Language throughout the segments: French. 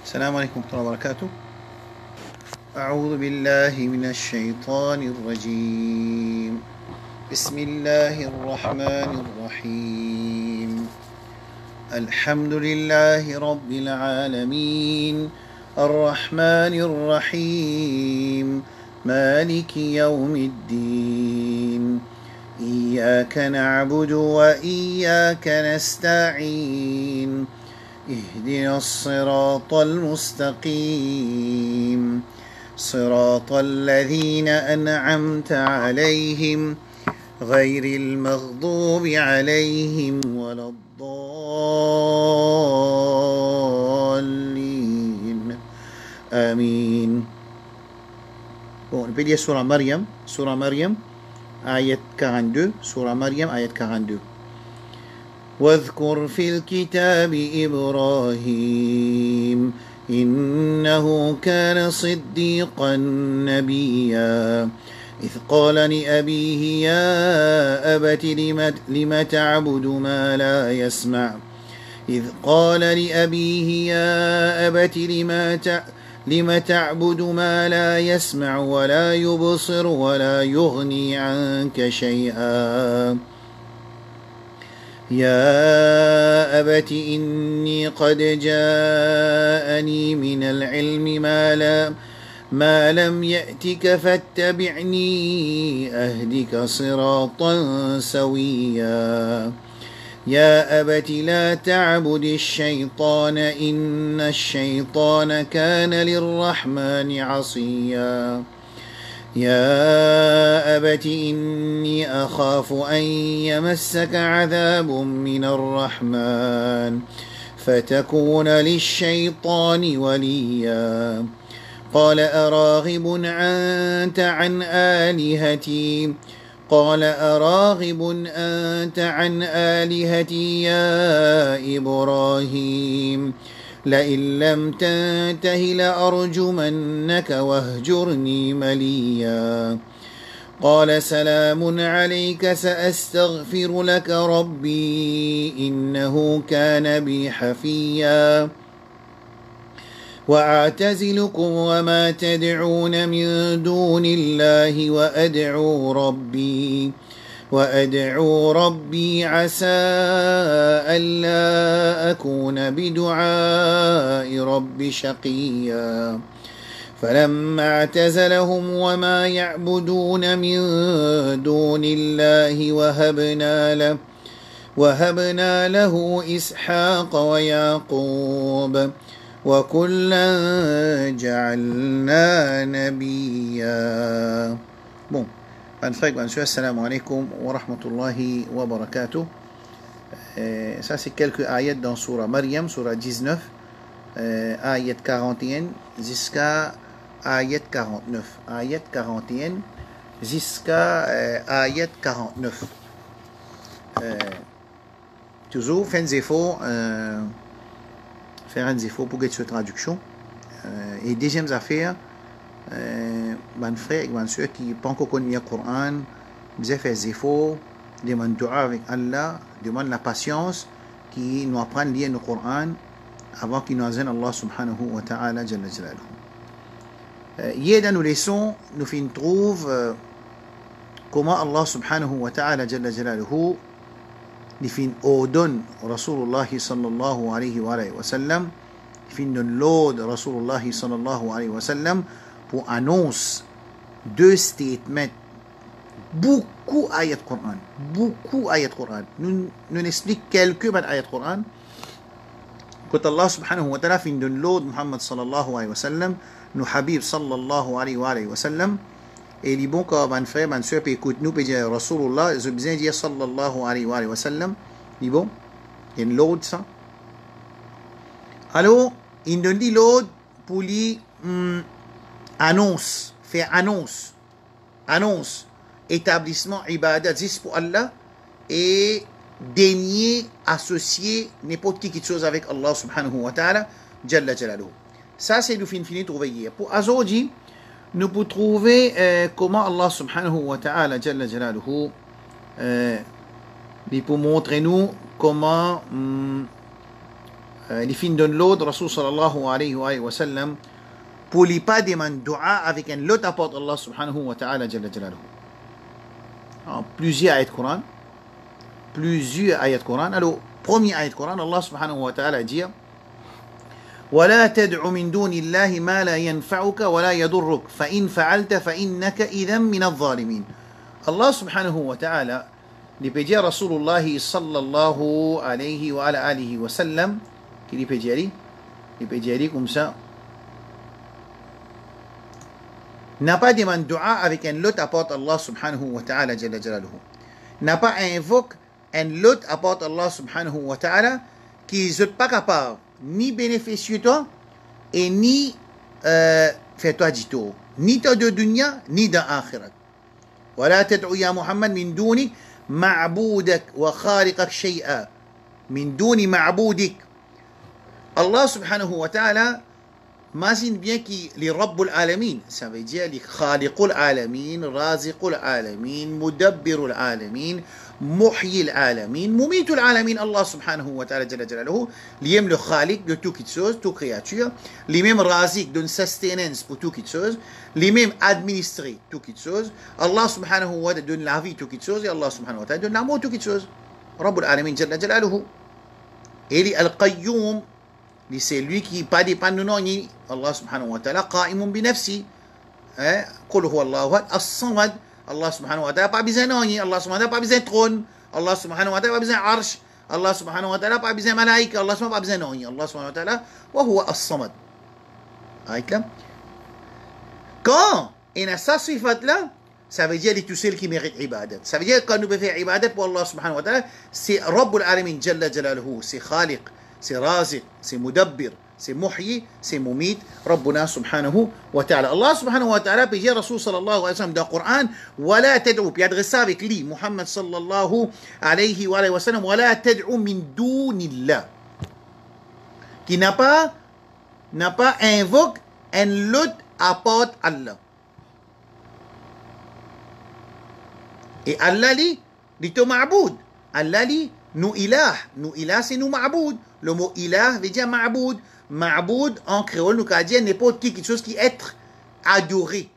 السلام عليكم ورحمة الله وبركاته. أعوذ بالله من الشيطان الرجيم. بسم الله الرحمن الرحيم. الحمد لله رب العالمين الرحمن الرحيم مالك يوم الدين إياك نعبد وإياك نستعين اهدنا الصراط المستقيم صراط الذين أنعمت عليهم غير المغضوب عليهم ولا الضالين آمين. Bon, on peut dire Surah Maryam, ayat 42, Surah Maryam, ayat 42. واذكر في الكتاب إبراهيم إنه كان صديقا نبيا إذ قال لأبيه يا أبت لم تعبد ما لا يسمع إذ قال لأبيه يا أبت لم تعبد ما لا يسمع ولا يبصر ولا يغني عنك شيئا يا أبت إني قد جاءني من العلم ما لم يأتك فاتبعني أهدك صراطا سويا يا أبت لا تعبد الشيطان إن الشيطان كان للرحمن عصيا يا أبت إني أخاف أن يمسك عذاب من الرحمن فتكون للشيطان وليا قال أراغب أنت عن آلهتي يا إبراهيم لئن لم تنته لأرجمنك واهجرني مليا قال سلام عليك سأستغفر لك ربي إنه كان بي حفيا وأعتزلكم وما تدعون من دون الله وأدعو ربي عسى ألا أكون بدعاء ربي شقيا فلما اعتزلهم وما يعبدون من دون الله وهبنا له إسحاق ويعقوب وكلا جعلنا نبيا. Bon. Assalamu alaikum wa rahmatullahi wa barakatuh. Ça, c'est quelques ayats dans Surah Maryam, Surah 19, ayat 41 jusqu'à ayat 49. Ayat 41 jusqu'à ayat 49. Toujours, faire un effort pour cette traduction. Et deuxième affaire, mon frère et mon soeur qui n'ont pas encore connu le Coran, ils ont fait des efforts, demandent dua avec Allah, demandent la patience qui nous apprennent à lire le Coran avant qu'il nous enseigne Allah subhanahu wa ta'ala jalla jalaluhu. Hier dans nos leçons, nous trouvons comment Allah subhanahu wa ta'ala jalla jalaluhu nous ordonne Rasulullah sallallahu alayhi wa sallam, nous l'ordre Rasulullah sallallahu alayhi wa sallam pour annoncer deux statements, beaucoup ayat Coran. Nous expliquons quelques ayat Coran. Quand Allah subhanahu wa ta'ala fin de l'ordre Muhammad sallallahu alayhi wa sallam, nous habib sallallahu alayhi wa sallam, et les bons quand mon frère, mon soeur peut écouter nous, peut dire Rasulullah, je besoin dire sallallahu alayhi wa sallam, les bons, il y a l'ordre ça. Alors, il donne l'ordre pour lui faire annonce, établissement, ibadat, juste pour Allah, et daigner associer n'importe qui chose avec Allah subhanahu wa ta'ala, jalla jalaluhu. Ça, c'est nous fini trouver hier. Pour aujourd'hui, nous pouvons trouver comment Allah subhanahu wa ta'ala, jalla jalaluhu, il peut montrer nous comment les fins de l'autre, Rasul sallallahu alayhi wa sallam, pour les pas demander dua avec un autre apporte Allah subhanahu wa ta'ala jalla jalaluhu. Plusieurs ayats Coran. Plusieurs ayats Coran. Alors, premier ayat Coran, Allah subhanahu wa ta'ala dit ولا تدع من دون الله ما لا ينفعك ولا يضرك فإن فعلت فإنك إذا من الظالمين. Allah subhanahu wa ta'ala lui peut dire Rasulullah sallallahu alayhi wa alihi wa sallam, qui lui peut dire comme ça, n'a pas demandé dua avec un lot apporte Allah subhanahu wa ta'ala jalla jalaluhu. N'a pas invoqué un lot apporte Allah subhanahu wa ta'ala qui n'est pas capable ni bénéficier toi et ni faire toi du tout, ni toi de dunya ni dans akhirat. ولا تدعو يا محمد من دون معبودك وخالقك شيئا من دون معبودك. Allah subhanahu wa ta'ala imagine bien qu'il est Rabbul Alamin, ça veut dire il est Khaliqul Alamin, Raziqul Alamin, Mudabbirul Alamin, Muhyil Alamin, Mumitul Alamin. Allah subhanahu wa ta'ala jalla jalaluhu, lui-même le Khaliq de toute chose, toute créature, lui-même Raziq donne sustenance pour toute chose, lui-même administré toute chose. Allah subhanahu wa ta'ala donne la vie toute chose et Allah subhanahu wa ta'ala donne l'amour toute chose. Rabbul Alamin jalla jalaluhu. Et il est Al-Qayyum, c'est lui qui pas dépend de nous. Allah subhanahu wa ta'ala qa'imun bi nafsi. Qul huwa Allahu ahad as-samad. Allah subhanahu wa ta'ala pas besoin de nous. Allah subhanahu wa ta'ala pas besoin de trône. Allah subhanahu wa ta'ala pas besoin d'arsh. Allah subhanahu wa ta'ala pas besoin de malaïka. Allah subhanahu wa ta'ala pas besoin de nous. Allah subhanahu wa ta'ala wa huwa as-samad. Quand il y a ça sifat là, ça veut dire les tout ceux qui méritent ibadat. Ça veut dire quand nous pouvons faire ibadat pour Allah subhanahu wa ta'ala, c'est Rabbul Alamin jalla jalaluhu, c'est Khaliq, c'est Raziq, c'est Mudabbir, c'est Muhyi, c'est Mumit, Rabbuna subhanahu wa ta'ala. Allah subhanahu wa ta'ala peut dire Rasul sallallahu alayhi wa sallam dans le Coran, ولا تدعو, puis adresse ça avec lui, Muhammad sallallahu alayhi wa sallam, ولا تدعو من دون الله, qui n'a pas invoqué un autre apporte Allah. Et Allah li to ma'boud. Allah li nous ilah. Nous ilah c'est nous ma'boud. Le mot ilah veut dire ma'boud. Ma'boud en créole nous dit n'importe qui quelque chose qui être adoré.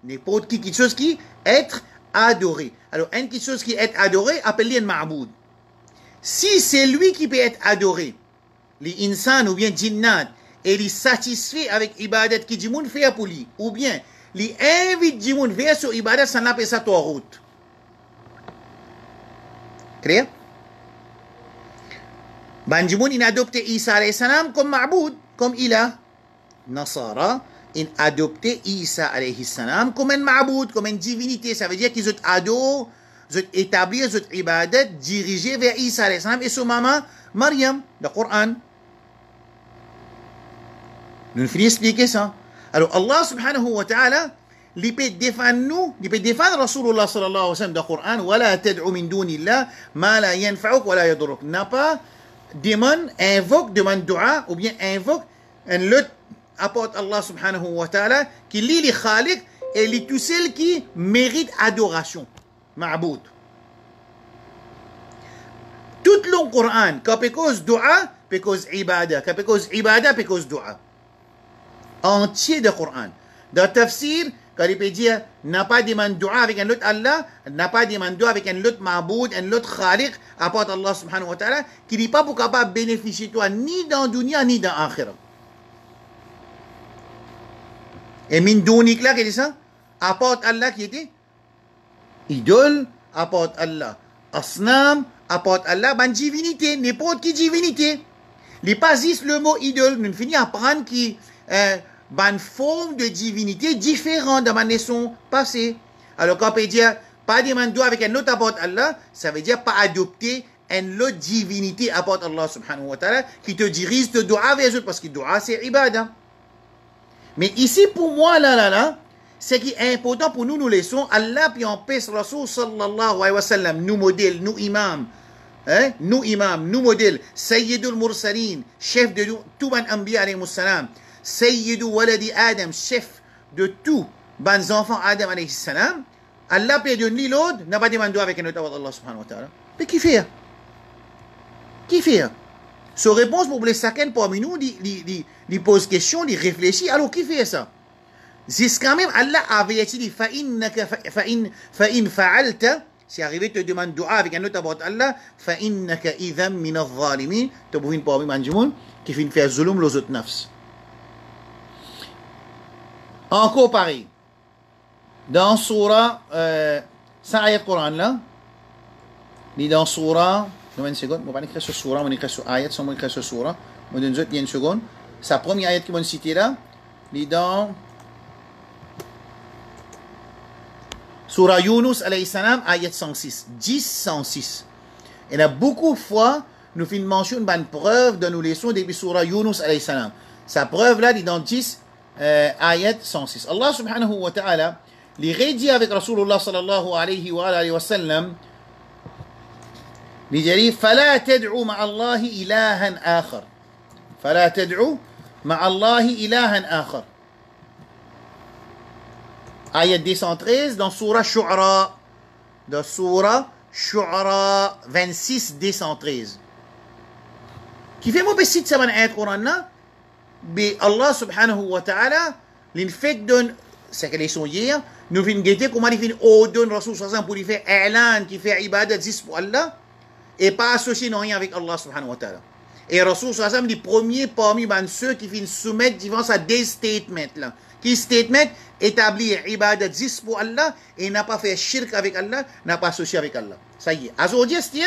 N'importe qui quelque chose qui être adoré. Alors une quelque chose qui est adoré appelle-le un ma'boud. Si c'est lui qui peut être adoré, les insan ou bien jinnat, et il est satisfait avec ibadat qui dit moun fait pour lui, ou bien il invite dit moun vers sur ibadat sans l'appeler ça toi route. Clair? Banjimoun il a adopté Isa alayhi salam comme ma'boud, comme ilah. Nasara il a adopté Isa alayhi salam comme un ma'boud, comme une divinité. Ça veut dire qu'ils ont adoré, ils ont établi, ils ont ibadat dirigé vers Isa alayhi salam et son maman Maryam, le Coran. Nous finissons d'expliquer ça. Alors Allah subhanahu wa ta'ala, il peut défendre nous, il peut défendre Rasulullah sallallahu alayhi wa sallam dans le Coran, وَلَا تَدْعُ مِن دُونِ اللَّهِ مَا لَا يَنْفَعُكَ وَلَا يَضُرُّكَ. N'a pas demande, invoque, demande dua, ou bien invoque un lot apporte Allah subhanahu wa ta'ala, qui lit les khaliq et lit tout ceux qui méritent adoration. Ma'boud. Tout le Coran, quand cause dua, cause ibadah, quand cause ibadah, cause dua. Entier de Coran. Dans le tafsir, quand il peut dire n'a pas demandé dua avec un autre Allah, n'a pas demandé dua avec un autre ma'boud, un autre khaliq, apporte Allah subhanahu wa ta'ala, qui n'est pas pour capable bénéficier de toi ni dans dunya ni dans akhirah. Et min dounik là, qu'est-ce que ça? Apporte Allah qui était idole, apporte Allah asnam, apporte Allah ban divinité, n'importe qui divinité. Il pas juste le mot idole, nous finissons à apprendre qui une forme de divinité différente de ma naissance passée. Alors quand on peut dire pas demander dua avec un autre apporte Allah, ça veut dire pas adopter une autre divinité apporte Allah subhanahu wa ta'ala qui te dirige de dua vers eux parce que dua c'est ibadah. Mais ici pour moi là, ce qui est important pour nous, nous laissons Allah puis en paix Rasul sallallahu alayhi wa sallam, nous modèles, nous imams, nous modèles, Sayyidul Mursalin, chef de tout ban anbiya alayhi salam. Sayyidu waladi Adam, chef de tous les enfants Adam alayhi salam, Allah peut donner l'autre, n'a pas demandé avec un autre Allah subhanahu wa ta'ala. Mais qui fait? Qui fait? Sa réponse pour les saken parmi nous, il pose question, il réfléchit. Alors, qui fait ça? C'est quand même Allah avait dit فَإِنْ فَعَلْتَ si arrivé te demande dua avec un autre about Allah فَإِنَّكَ إِذًا مِنَ الظَّالِمِينَ tu peux venir parmi manjimoun qui fait faire zulum les autres nafs. Encore pareil. Dans Surah, 100 ayat Coran là, dans Surah, une seconde, on va écrire ce Surah, on va écrire ce ayat, on va écrire ce Surah, on donne une seconde. Sa première ayat qui m'a cité là, dans Surah Yunus alayhi salam, ayat 106, 10-106. Et là, beaucoup de fois, nous faisons mention d'une preuve de nos leçons depuis Surah Yunus alayhi salam. Sa preuve là, dans 10, ayat 106. Allah subhanahu wa ta'ala, les rédit avec Rasulullah sallallahu alayhi wa sallam, il dit فلا تدعوا مع الله إلها آخر فلا تدعوا مع الله إلها آخر ayat 213 dans Surah Shu'ara, dans Surah Shu'ara 26 213 qui fait mauvais site ça dans ayat Coran là mais Allah subhanahu wa ta'ala l'infect donne c'est que les sont hier nous venons guetter comment il fait ordonne Rasul sallallahu pour lui faire i'lan qui fait ibadat juste pour Allah et pas associé non rien avec Allah subhanahu wa ta'ala. Et Rasul sallallahu alayhi wa sallam, les premiers parmi ceux qui viennent soumettre devant ça des statements là. Qui statement établir ibadat juste pour Allah et n'a pas fait shirk avec Allah, n'a pas associé avec Allah. Ça y est. Aujourd'hui, c'est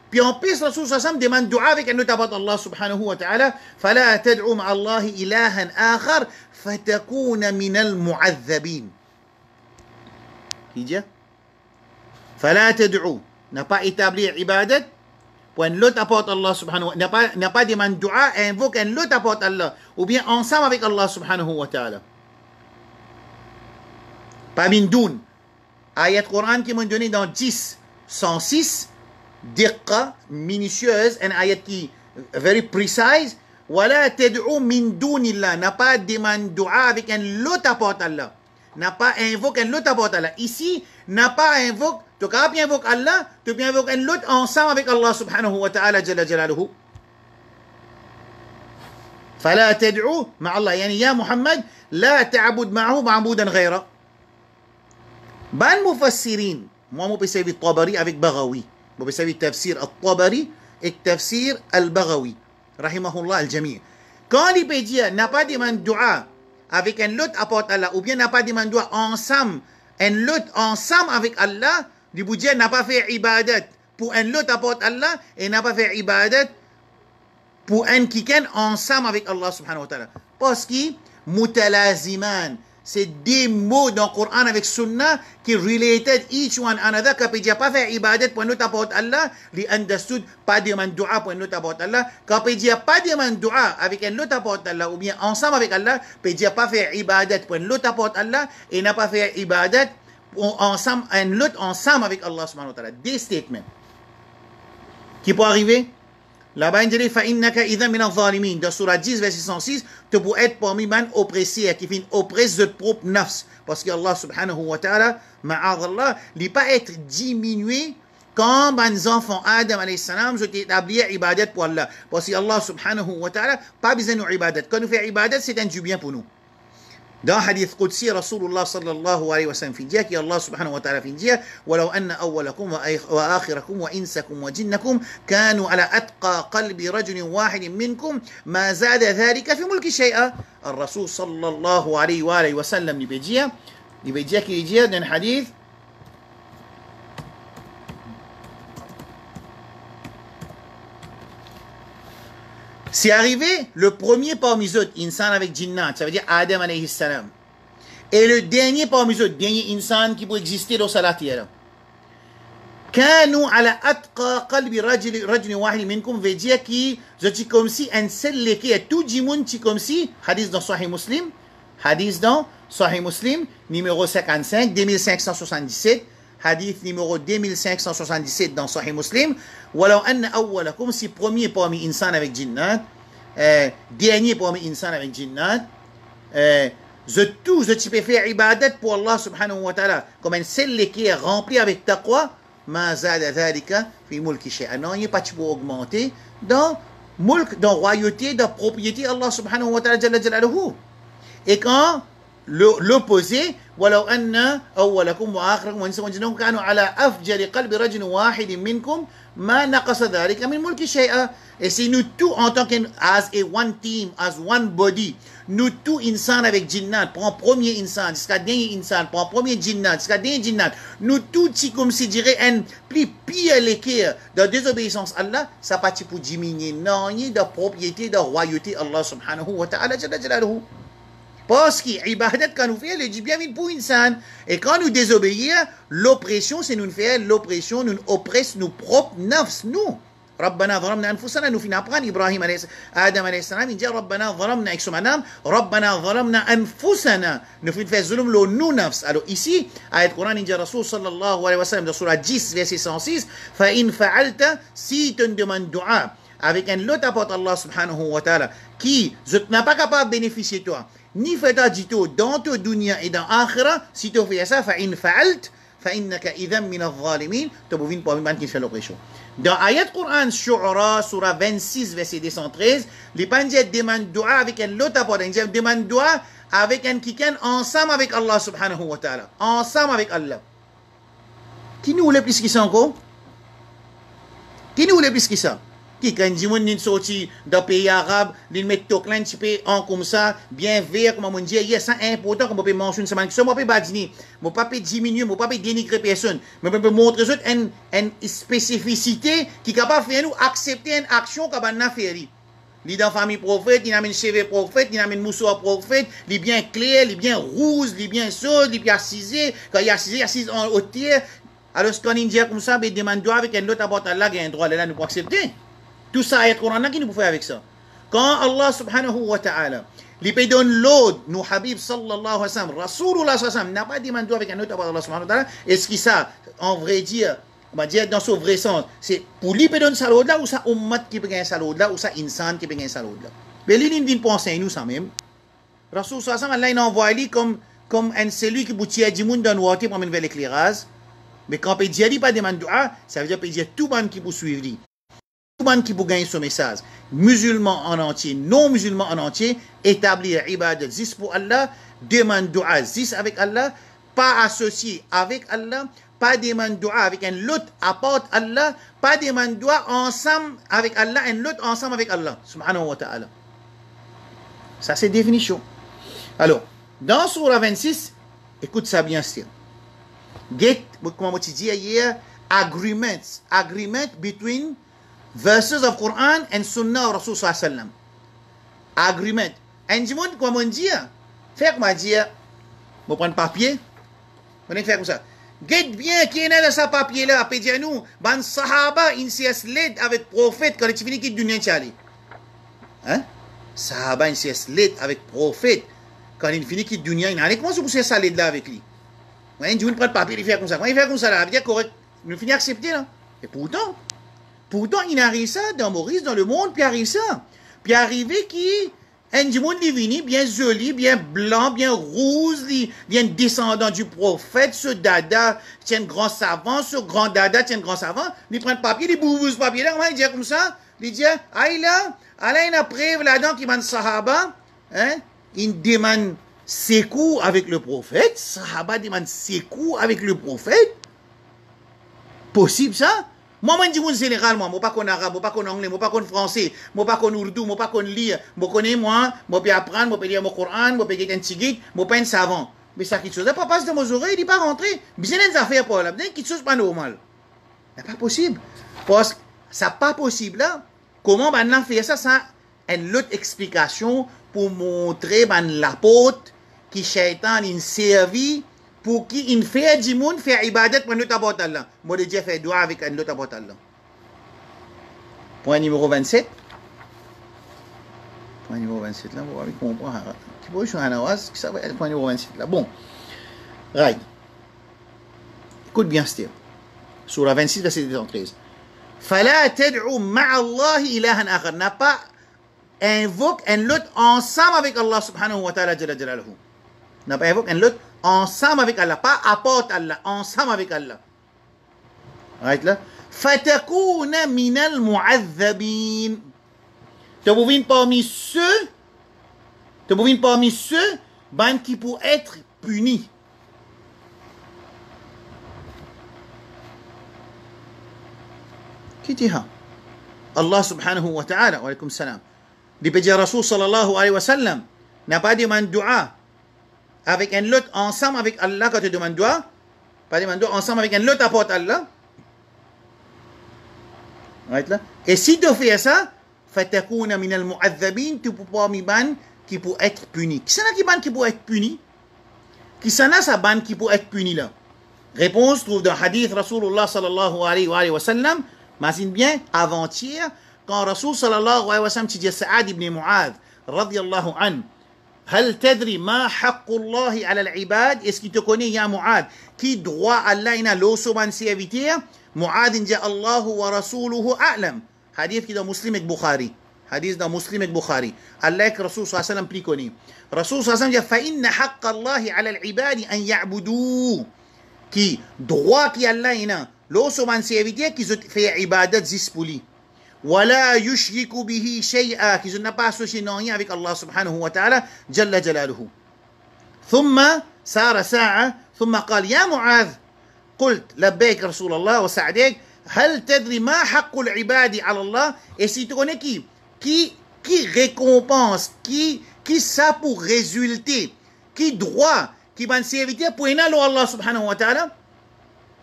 puis en plus Rasul sallallahu alayhi wa sallam demande dua avec un autre abat Allah subhanahu wa ta'ala فلا تدعوا مع الله إلها آخر فتكون من المعذبين. Il dit فلا تدعوا n'a pas établir ibadat pour un l'autre apporte Allah subhanahu wa ta'ala, n'a pas demandé dua et invoque un l'autre apporte Allah, ou bien ensemble avec Allah subhanahu wa ta'ala. Pas min doun. Ayat Coran qui m'ont donné dans 10, 106, diqqa, minutieuse, un ayat qui very precise, wala tad'u min dunillah, n'a pas demandé dua avec un l'autre apporte Allah, n'a pas invoqué un l'autre apporte Allah. Ici, n'a pas invoqué tu peux bien invoquer Allah, tu peux invoquer un autre ensemble avec Allah subhanahu wa ta'ala jalla jalaluhu. فلا تدعو مع الله يعني يا محمد لا تعبد معه معبودا غيره. ban mufassirin moi je peux servir Tabari avec Baghawi, je peux servir tafsir al-Tabari et tafsir al-Baghawi rahimahullah al-jami'. Quand il peut dire n'a pas demandé dua avec un autre apporte Allah ou bien n'a pas demandé dua ensemble un autre ensemble avec Allah, du budget n'a pas fait ibadat pour un l'autre apporte Allah et n'a pas fait ibadat pour un qui est ensemble avec Allah subhanahu wa ta'ala. Parce que mutalaziman, c'est des mots dans le Coran avec Sunnah qui related each one another, qui peut dire pas faire ibadat pour un autre apporte Allah, li understood pas demander dua pour un autre apporte Allah, qui peut dire pas demander dua avec un autre apporte Allah ou bien ensemble avec Allah, peut dire pas faire ibadat pour un autre apporte Allah et n'a pas fait ibadat ensemble, un lot ensemble avec Allah subhanahu wa ta'ala. Des statements qui peut arriver là-bas il dit فَإِنَّكَ إِذًا مِنَ الظَّالِمِينَ dans Surah 10 verset 106 tu peux être parmi man oppressé qui fait oppresse de propre nafs parce que Allah subhanahu wa ta'ala ma'adallah il pas être diminué quand les enfants Adam alayhi salam je t'établir ibadat pour Allah parce que Allah subhanahu wa ta'ala pas besoin de ibadat quand nous faisons ibadat c'est un du bien pour nous. Dans hadith Qudsi, Rasulullah sallallahu alayhi wa sallam dit que Allah subhanahu wa ta'ala dit ولو أن أولكم وآخركم وإنسكم وجنكم كانوا على أتقى قلب رجل واحد منكم ما زاد ذلك في ملك شيئا. الرسول صلى الله عليه وآله وسلم qui dit dans un hadith c'est arrivé le premier parmi eux, insan avec jinnat, ça veut dire Adam alayhi salam. Et le dernier parmi eux, dernier insan qui peut exister dans la terre. كانوا على أتقى قلب رجل واحد منكم veut dire qui je dis comme si un seul qui est tout du monde comme si hadith dans Sahih Muslim numéro 55 2577 hadith numéro 2577 dans Sahih Muslim ولو أن أولكم si premier parmi insan avec jinnat dernier parmi insan avec jinnat je peux faire ibadat pour Allah subhanahu wa ta'ala comme un seul qui est rempli avec taqwa ما زاد ذلك في ملك شيئا non il n'est pas augmenté dans mulk, dans royauté, dans propriété Allah subhanahu wa ta'ala jalla jalaluhu. Et quand l'opposé, ولو أن أولكم وآخركم وإنسكم وجنكم كانوا على أفجر قلب رجل واحد منكم ما نقص ذلك من ملك شيئا. Et c'est nous tous en tant que as a one team, as one body, nous tous insan avec jinnat, prend premier insan, jusqu'à dernier insan, prend premier jinnat, jusqu'à dernier jinnat, nous tous si comme si dirait un plus pire l'équerre de désobéissance à Allah, ça pas pour diminuer non, ni de propriété, de royauté Allah subhanahu wa ta'ala jalla jalaluhu. Parce que l'ibadat quand nous faisons, le dit bien pour insan. Et quand nous désobéissons, l'oppression, c'est nous faisons l'oppression, nous oppressons nos propres nafs, nous. ربنا ظلمنا أنفسنا nous finissons apprendre Ibrahim Adam alayhi salam il dit ربنا ظلمنا avec son madame ربنا ظلمنا أنفسنا nous finissons zulum lo nous nafs. Alors ici ayat Coran il dit Rasul sallallahu alayhi wa sallam dans surah 10 verset 106 فإن فعلت si tu demandes dua avec un lot apporte Allah subhanahu wa ta'ala qui n'est pas capable de bénéficier toi ni fait du tout dans ta dunya et dans akhira si tu fais ça فإن فعلت فإنك إذا من الظالمين tu peux venir pour un qui fait l'oppression. Dans ayat Quran Shu'ara, surah 26, verset 213, les pandits demandent dua avec un lot apporte. Ils demandent dua avec un kikan ensemble avec Allah subhanahu wa ta'ala. Ensemble avec Allah. Qui nous voulait plus que ça encore? Qui nous voulait plus que ça? Qui quand dit moun sorti d'un pays arabe, ils mettent tout plein de pays en comme ça, bien vert comme on dit, yes, c'est important comme on peut mentionner ça, mais on peut pas dire, on peut pas diminuer, on peut pas dénigrer personne, mais on peut montrer une spécificité qui est capable de faire nous accepter une action comme on a fait. Il dans famille prophète, il a une cheveux prophète, il a une mousseau prophète, il est bien clair, il est bien rouge, il est bien chaud, il est bien assisé, quand il est assisé en hauteur. Alors quand il dit comme ça, il demande avec un autre apporte Allah, il a un droit là, nous pour accepter. Tout ça, ayat Coran, qui nous peut faire avec ça? Quand Allah subhanahu wa ta'ala, lui peut donner l'ordre, nous habib sallallahu alayhi wa sallam, Rasulullah sallallahu alayhi wa sallam, n'a pas demandé avec un autre apporte Allah subhanahu wa ta'ala, est-ce que ça, en vrai dire, on va dire dans son vrai sens, c'est pour lui peut donner ça l'ordre là, ou ça ummat qui peut gagner ça l'ordre là, ou ça insan qui peut gagner ça l'ordre là? Mais lui, il dit pour enseigner nous ça même. Rasul sallallahu alayhi wa sallam, Allah, il envoie lui comme un celui qui boutit du monde dans le water pour amener vers l'éclairage. Mais quand il dit, il pas demande dua, ça veut dire qu'il dit tout le monde qui peut suivre lui. Tout le monde qui peut gagner ce message, musulmans en entier, non musulmans en entier, établir ibadat zis pour Allah, demande dua zis avec Allah, pas associé avec Allah, pas demande dua avec un lot apporte Allah, pas demande dua ensemble avec Allah, un lot ensemble avec Allah, subhanahu wa ta'ala. Ça c'est définition. Alors, dans surah 26, écoute ça bien sûr. Get, comme on dit hier, agreement between verses of Quran and Sunnah of Rasul sallallahu alayhi wa sallam. Agreement. Et du monde, comme on dit, faire comme on dit, on prend papier, on va faire comme ça. Get bien qui est dans ce papier-là, après dire nous, ban sahaba, in s'y led avec prophète, quand tu finis qui dunya chali. Hein? Sahaba, in s'y led avec prophète, quand il finit qui dunya, il a comment vous pouvez ça led là avec lui? Ouais, du monde prend papier, il fait comme ça. Quand il fait comme ça, là, ça veut dire correct, il finit accepter là. Et pourtant, il arrive ça dans Maurice, dans le monde, puis arrive ça. Puis arrivé qui, un du monde divini, bien joli, bien blanc, bien rouge, bien descendant du prophète, ce dada tient grand savant, ce grand dada tient grand savant, il prend le papier, il bouge le papier là, il dit comme ça, il dit, aïe là, il a preuve là-dedans qui demande sahaba, hein, il demande ses coups avec le prophète, sahaba demande ses coups avec le prophète, possible ça? Moi, je dis généralement, je ne sais pas arabe, je ne sais pas anglais, je ne sais pas français, je ne sais pas ourdou, je ne sais pas lire, je connais moi, je peux apprendre, je peux lire mon Coran, je peux lire un tigit, je ne suis pas un savant. Mais ça, quelque chose, ça ne passe dans mes oreilles, il n'est pas rentré. Bien des affaires pour là, quelque chose pas normal. Ce n'est pas possible. Parce que ça n'est pas possible là. Comment on a fait ça? Ça a une autre explication pour montrer l'apôtre qui shaitan in servi pour qui il fait du monde faire ibadat pour notre apôtre Allah. Moi, de Dieu fait doigt avec un autre apôtre Allah. Point numéro 27. Point numéro 27 là, vous allez comprendre. Qui peut jouer un awaz, qui ça va être point numéro 27 là. Bon. Right. Écoute bien, Steve. Surah 26, verset 13. فَلَا تَدْعُوا مَعَ اللَّهِ إِلَهًا آخَرَ. N'a pas invoque un lot ensemble avec Allah subhanahu wa ta'ala jalla jalaluhu. N'a pas invoque un lot ensemble avec Allah, pas apporte Allah, ensemble avec Allah. Right là? فَتَكُونَ مِنَ الْمُعَذَّبِينَ. Tu bouviens parmi ceux ben qui pour être punis. Qui dit Allah subhanahu wa ta'ala, wa alaykum salam. Dit Rasul sallallahu alayhi wa sallam, n'a pas demandé dua avec un lot ensemble avec Allah quand tu demandes dua, pas demander dua ensemble avec un lot apporte Allah. Right là? Et si tu fais ça, fatakuna min al-mu'adhabin, tu peux pas mi ban qui peut être puni. Qui c'est qui ban qui peut être puni? Qui c'est ça ban qui peut être puni là? Réponse trouve dans hadith Rasulullah sallallahu alayhi wa sallam. Imagine bien, avant-hier, quand Rasul sallallahu alayhi wa sallam dit à Sa'ad ibn Mu'adh, radiyallahu an, هل تدري ما حق الله على العباد? Est-ce qu'il te connaît, ya Mu'adh, qui droit Allah ina l'osso ban serviteur? Mu'adh dit Allah wa rasuluhu a'lam. Hadith qui dans Muslim et Bukhari. Hadith dans Muslim et Bukhari. Allah et Rasul sallallahu alayhi wa sallam plus connu. Rasul sallallahu alayhi wa sallam dit, فإن حق الله على العباد أن يعبدوه. Qui droit qui Allah ina l'osso ban serviteur qui fait ibadat zispuli. ولا يشرك به شيئا qui n'a pas associé non rien avec Allah subhanahu wa ta'ala جل جلاله. ثم سار ساعة ثم قال يا معاذ قلت لبيك رسول الله وسعديك هل تدري ما حق العباد على الله? Et si tu connais qui récompense, qui ça pour résulter, qui droit, qui va servir pour Allah subhanahu wa ta'ala,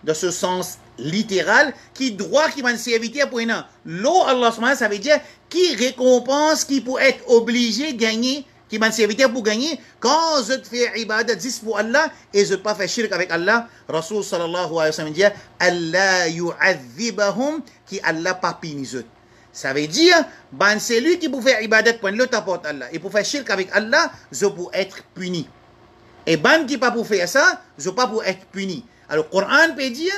dans ce sens littéral, qui droit qui va servir pour l'eau Allah subhanahu, ça veut dire qui récompense, qui peut être obligé de gagner, qui va servir pour gagner, quand je fais ibadat juste pour Allah et je ne pas faire shirk avec Allah. Rasul sallallahu alayhi wa sallam dit Allah yu'adhibahum, qui Allah pas puni. Ça veut dire, ben c'est lui qui peut faire ibadat pour l'autre apporte Allah et pour faire shirk avec Allah, je peux être puni. Et ben qui pas pour faire ça, je pas pour être puni. Alors le Coran peut dire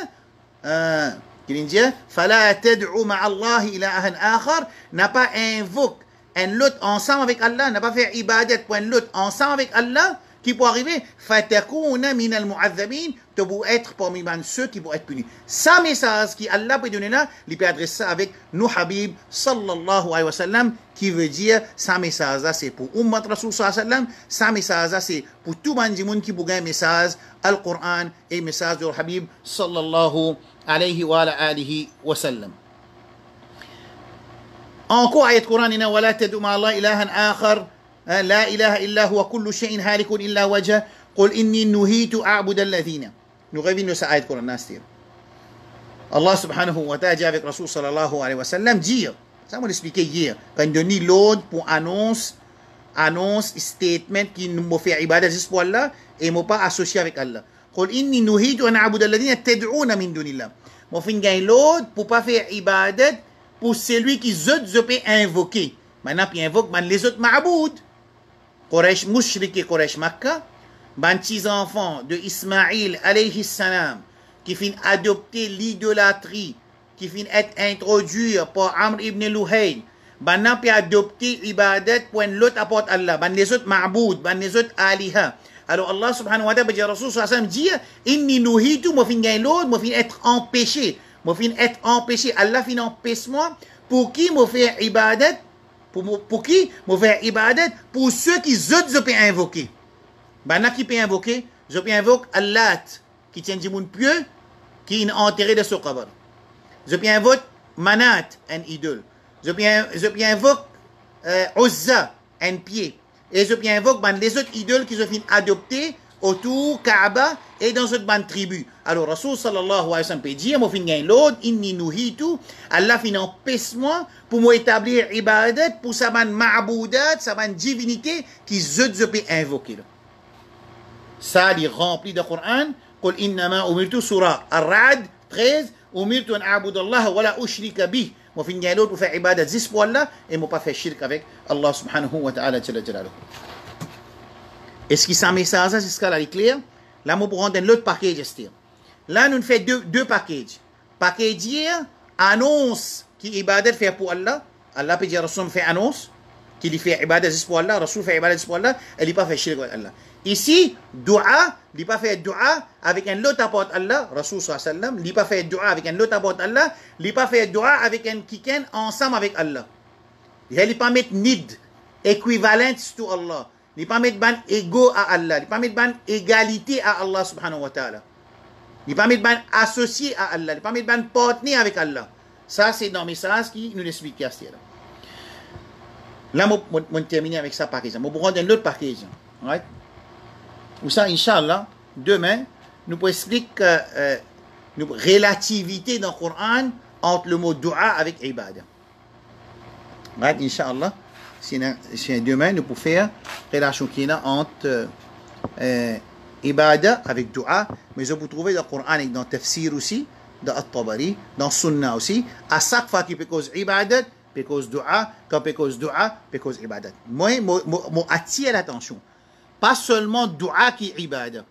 qu'il dit فلا تدعوا مع الله إلها آخر, n'a pas invoqué un lot ensemble avec Allah, n'a pas fait ibadat pour un lot ensemble avec Allah, qui peut arriver fatakuna min al-mu'adhabin, tu peux être parmi ceux qui vont être punis. Ça message qui Allah peut donner là, il peut adresser ça avec nous Habib sallallahu alayhi wa sallam, qui veut dire ça message là c'est pour Ummat Rasul sallallahu alayhi wa sallam, ça message là c'est pour tout le monde qui peut gagner message Al-Qur'an et message de Habib sallallahu alayhi wa sallam. Encore ayat Qur'an ina wala tad'u ma Allah ilahan akhar la ilaha illa huwa kullu shay'in halikun illa wajha qul inni nuhitu a'budu alladhina. Nous revenons sur ayat Qur'an nastir. Allah subhanahu wa ta'ala avec Rasul sallallahu alayhi wa sallam dire, ça m'a expliqué hier, quand il donne l'ordre pour annonce statement qui nous fait ibadat juste pour Allah et ne pas associé avec Allah. Qul inni nuhitu an a'budu alladhina tad'una min dunillah. Mon fin gagne l'ordre pour pas faire ibadat pour celui qui peut invoquer. Maintenant, puis invoque les autres ma'aboud. Quraysh, Mushrik et Quraysh Makkah, petits enfants de Ismaïl alayhi salam, qui finissent adopter l'idolâtrie, qui finissent être introduits par Amr ibn Luhay, maintenant, puis adopter ibadat pour l'autre apporte Allah, les autres ma'aboud, les autres aliha. Alors Allah subhanahu wa ta'ala, Rasul sallallahu alayhi wa sallam dit, inni nuhitu, moi fin gagne l'autre, moi fin être empêché. Moi fin être empêché. Allah fin empêche moi. Pour qui moi faire ibadat? Pour qui moi faire ibadat? Pour ceux qui je peux invoquer. Ben qui peut invoquer? Je peux invoquer Allah, qui tient du monde pieux, qui est enterré de ce qabr. Je peux invoquer Manat, un idole. Je peux invoquer Uzza, un pied. Et je peux invoquer les autres idoles qui se finissent adopter autour Kaaba et dans cette bande tribu. Alors Rasul sallallahu alayhi wa sallam peut dire, moi fin gagne l'autre, inni nuhitu, Allah fin empêche moi pour m'établir ibadat pour sa bande ma'boudat, sa bande divinité qui je peux invoquer. Ça est rempli de Coran. Qul innama umirtu surah Ar-Ra'd 13, umirtu an a'budu Allah wa la ushrika bih. Moi fin gagne l'autre pour faire ibadat juste pour Allah et moi pas faire shirk avec Allah subhanahu wa ta'ala jalla jalaluhu. Est-ce que ça message c'est ce qu'elle est clair? Là, nous pourrons prendre l'autre package. Là, nous faisons deux packages. Package hier, annonce qui ibadat fait pour Allah. Allah peut dire Rasul fait annonce, qui fait ibadat juste pour Allah. Rasul fait ibadat juste pour Allah. Elle n'est pas fait shirk avec Allah. Ici, dua, il n'est pas fait dua avec un autre apporte Allah. Rasul sallallahu alayhi wa sallam, il n'est pas fait dua avec un autre apporte Allah. Il n'est pas fait dua avec un kiken ensemble avec Allah. Il pas mettre nid, équivalence to Allah. Il pas mettre ban ego à Allah. Il pas mettre ban égalité à Allah subhanahu wa ta'ala. Il pas mettre ban associé à Allah. Il pas mettre ban partenaire avec Allah. Ça, c'est dans le message qui nous explique là. Là, je vais terminer avec ça par exemple. Je vais prendre un autre par exemple. Right? Ou ça, Inch'Allah, demain, nous pouvons expliquer une relativité dans le Coran entre le mot dua avec ibadah. Right? Inch'Allah, si demain, nous pouvons faire relation qui est entre ibadah avec dua, mais je peux trouver dans le Coran et dans le tafsir aussi, dans At-Tabari, dans le Sunnah aussi, à chaque fois qu'il peut cause ibadat, because dua, quand because dua, because ibadat. Moi, attire l'attention. Pas seulement dua qui est ibadah.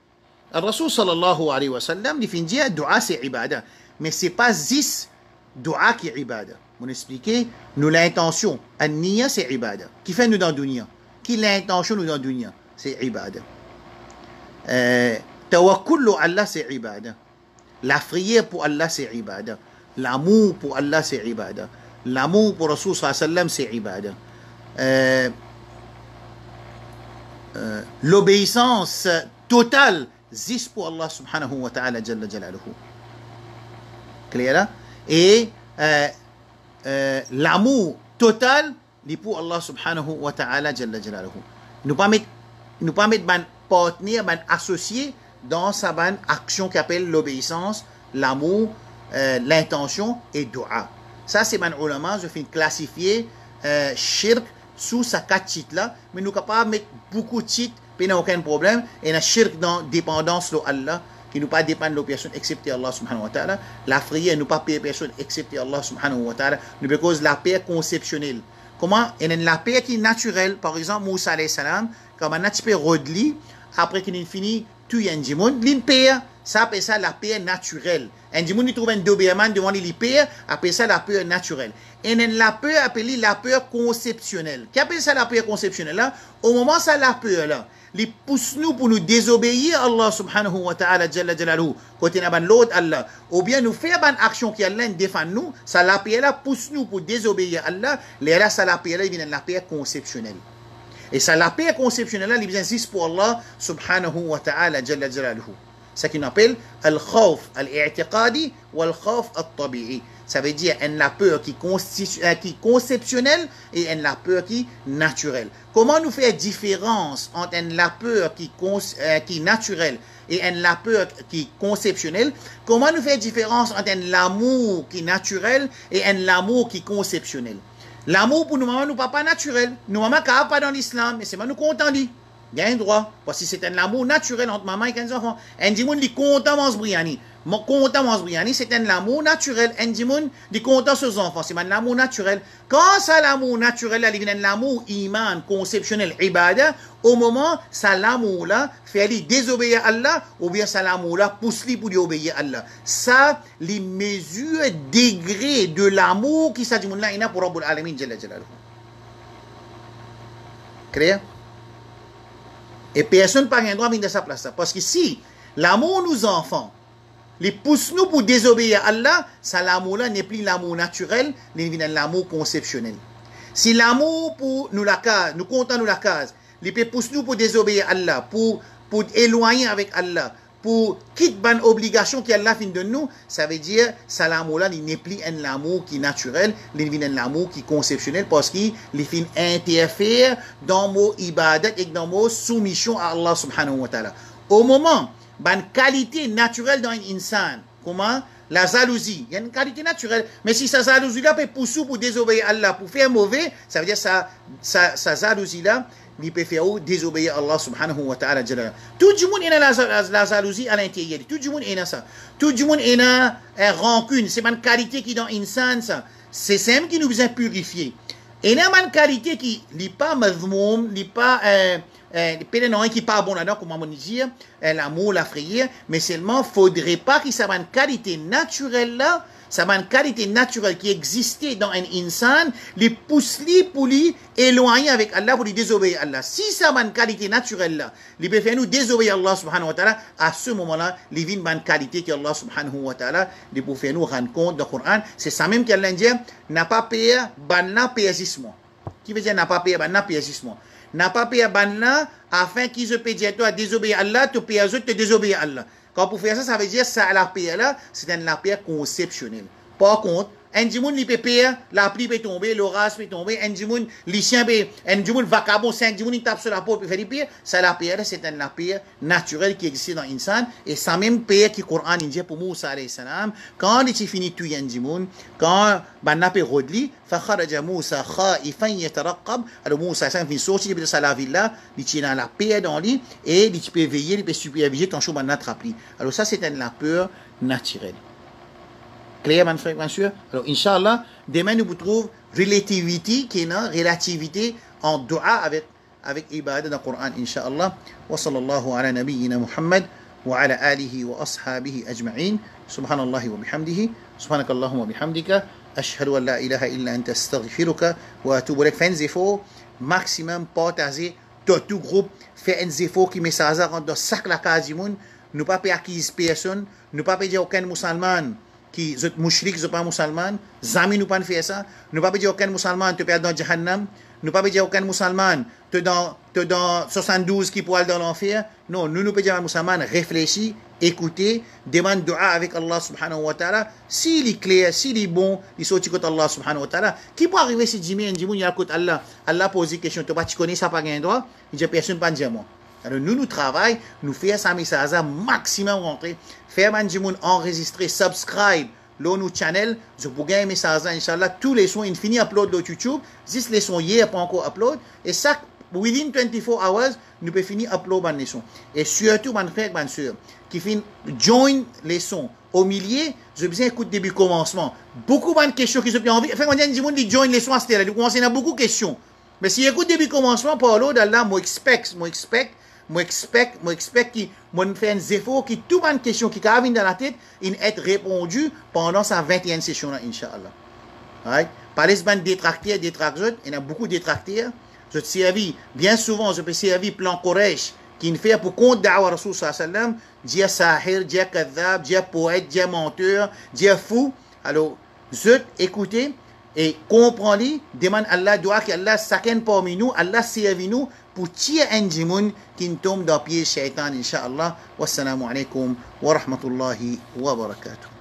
Le Rasul sallallahu alayhi wa sallam, il finit dire dua c'est ibadah. Mais c'est pas juste dua qui est ibadah. On explique, nous l'intention. An-niya c'est ibadah. Qui fait nous dans dunya? Qui l'intention nous dans dunya? C'est ibadah. Tawakkul Allah c'est ibadah. La prière pour Allah c'est ibadah. L'amour pour Allah c'est ibadah. L'amour pour Rasul sallallahu alayhi wa sallam c'est ibadah. L'obéissance totale juste pour Allah subhanahu wa ta'ala jalla jalaluhu. Clair là? Et l'amour total pour Allah subhanahu wa ta'ala jalla jalaluhu. Nous pas mettre ban partenaire, ban associé dans sa ban action qui appelle l'obéissance, l'amour, l'intention et dua. Ça c'est ban ulama, je finis classifier shirk sous sa 4 titres là, mais nous sommes capables de mettre beaucoup de titres, puis il n'y a aucun problème, et la shirk dans dépendance de Allah, qui ne pas dépendre de personne excepté Allah subhanahu wa ta'ala, la prière ne pas payer personne excepté Allah subhanahu wa ta'ala, nous cause la paix conceptionnelle. Comment? Il y a la paix qui est naturelle, par exemple, Moussa alayhi salam, comme un petit peu rodli, après qu'il finit, tu y a un djimoun, l'in paix, ça appelle ça la paix naturelle. Un djimoun, il trouve un dobéman devant les paix, appelle ça la paix naturelle. Et la peur appelée la peur conceptionnelle. Qui appelle ça la peur conceptionnelle là? Au moment ça la peur là, les pousse nous pour nous désobéir à Allah subhanahu wa ta'ala jalla jalaluhu, côté n'a ban l'autre Allah, ou bien nous faire ban action qui Allah défend nous, ça la peur là pousse nous pour désobéir à Allah, les là ça la peur là il vient la peur conceptionnelle. Et ça la peur conceptionnelle là il vient juste pour Allah subhanahu wa ta'ala jalla jalaluhu. Ce qu'on appelle al-khawf al-i'tiqadi ou al-khawf al-tabi'i. Ça veut dire la peur qui est conceptionnelle et la peur qui est naturelle. Comment nous faire différence entre la peur qui est naturelle et la peur qui est conceptionnelle? Comment nous faire différence entre l'amour qui est naturel et l'amour qui est conceptionnel? L'amour pour nous maman, nous papa naturel. Nous maman qui pas dans l'islam, mais c'est pas nous content dit. Il y a un droit. Parce que c'est un amour naturel entre maman et les enfants. Un dimoun dit content mange briani. Mon content mange briani, c'est un amour naturel. Un dimoun dit content sur les enfants. C'est un amour naturel. Quand ça l'amour naturel, il vient l'amour iman, conceptionnel, ibadah, au moment, ça l'amour là, fait lui désobéir à Allah, ou bien ça l'amour là, pousse lui pour lui obéir à Allah. Ça, les mesures, degrés de l'amour qui ça dit là, il y a pour Rabbul Alamin, Jalla Jalaluhu. Clair? Et personne n'a pas un droit de venir de sa place. Parce que si l'amour nous enfants, les pousse nous pour désobéir à Allah, ça l'amour-là n'est plus l'amour naturel, mais l'amour conceptionnel. Si l'amour pour nous la case, nous comptons nous la case, les pousse nous pour désobéir à Allah, pour éloigner avec Allah, pour quitter une obligation qu'Allah fin de nous, ça veut dire ça l'amour-là n'est plus un amour qui est naturel, il est un amour qui est conceptionnel parce qu'il fin interfère dans nos ibadat et dans nos soumission à Allah subhanahu wa ta'ala. Au moment, une qualité naturelle dans un insan, comment? La jalousie, il y a une qualité naturelle, mais si sa jalousie-là peut pousser pour désobéir à Allah, pour faire mauvais, ça veut dire sa jalousie-là, il peut faire désobéir à Allah subhanahu wa ta'ala. Tout le monde est la jalousie à l'intérieur. Tout le monde est dans ça. Tout le monde est dans la rancune. C'est une qualité qui est dans l'insan, ça. C'est ça qui nous a purifié. Et il y a une qualité qui n'est pas mazmoum, n'est pas peut-être qui n'est pas bon là-dedans, comme on dit, l'amour, la prière, mais seulement, il ne faudrait pas qu'il y ait une qualité naturelle là, ça a une qualité naturelle qui existait dans un insan, les pousse pour lui éloigner avec Allah, pour lui désobéir à Allah. Si ça a une qualité naturelle là, il peut faire nous désobéir à Allah subhanahu wa ta'ala, à ce moment-là, il vient une qualité que Allah subhanahu wa ta'ala, il peut faire nous rendre compte du Coran. C'est ça même qu'Allah dit, n'a pas payé, ban la payé 6 mois. qui veut dire n'a pas payé ban piècement. N'a pas payé ban là afin qu'ils se payent toi à désobéir à Allah, tu payes aux autres te désobéir à Allah. Quand pour faire ça, ça veut dire ça la paix là, c'est un la paix conceptionnel. Par contre, un dimoun li peut payer, la pluie peut tomber, l'orage peut tomber, un dimoun li chien peut, un dimoun vacabon, 5 dimoun il tape sur la peau pour faire des paix, ça la paix là, c'est un la paix naturelle qui existe dans l'insan et ça même paix qui Coran dit pour Moussa alayhi salam, quand il finit tuer un dimoun, quand banna pe rodli, fa kharaja Moussa khaifan yatarqab, alors Moussa ça vient sortir de sa la villa, il tient la paix dans lui et il peut veiller, il peut superviser tant que banna attrape lui. Alors ça c'est un la peur naturelle. Clair, mon frère, bien sûr. Alors, Inch'Allah, demain, nous trouvons relativité, qui est une relativité en dua avec ibadah dans le Coran, Inch'Allah. Wa sallallahu ala nabiyyina Muhammad wa ala alihi wa ashabihi ajma'in. Subhanallah wa bihamdihi. Subhanakallahumma wa bihamdika. Ashhadu an la ilaha illa anta astaghfiruka wa atubu ilaik. Faites un effort maximum, partagez dans tout groupe. Faites un effort qui met ça dans chaque la case du monde. Nous pas payer 15 personnes. Nous pas payer aucun musulman qui sont mouchrik, qui sont pas musulmans, zami nous pas faire ça, nous pas dire aucun musulman te perd dans Jahannam, nous pas dire aucun musulman te dans 72 qui pourra aller dans l'enfer, non, nous pas dire un musulman réfléchis, écoutez, demande dua avec Allah subhanahu wa ta'ala, s'il est clair, s'il est bon, il sortit contre Allah subhanahu wa ta'ala, qui peut arriver si Jimmy et Jimmy, il y a côté Allah, Allah pose une question, tu pas tu connais ça pas gain droit, il dit personne pas dire moi. Alors nous travaillons, nous faisons ça message maximum rentrer, faire manjimoun enregistrer, subscribe nos channel, je vous gagne message inchallah tous les sons infini upload sur YouTube, juste les sons hier pas encore upload et ça within 24 hours nous peut finir upload ban les sons et surtout mon frère ban sœur qui fin join les sons au milieu, je besoin écoute début commencement. Beaucoup de questions qui se ont envie, enfin on dit monde dit join les sons à cette là, du coup on a beaucoup de questions. Mais si écoute début commencement par l'autre d'Allah, moi expect qui mon fait un effort qui tout une question qui arrive dans la tête il être répondu pendant sa 21e session là inchallah. Right? Par les bandes détracteurs, il y a beaucoup de détracteurs. Je te servis bien souvent, je peux servir plan Quraysh qui ne fait pour compte d'Awa Rasul sallallahu alayhi wa sallam, dia sahir, dia kadhab, dia poète, dia menteur, dia fou. Alors, je écoutez et comprenez, demande Allah, doit que Allah s'accède parmi nous, Allah servi nous pour tirer un djimoun qui tombe dans le pied shaitan, incha'Allah. Wassalamu alaikum wa rahmatullahi wa barakatuh.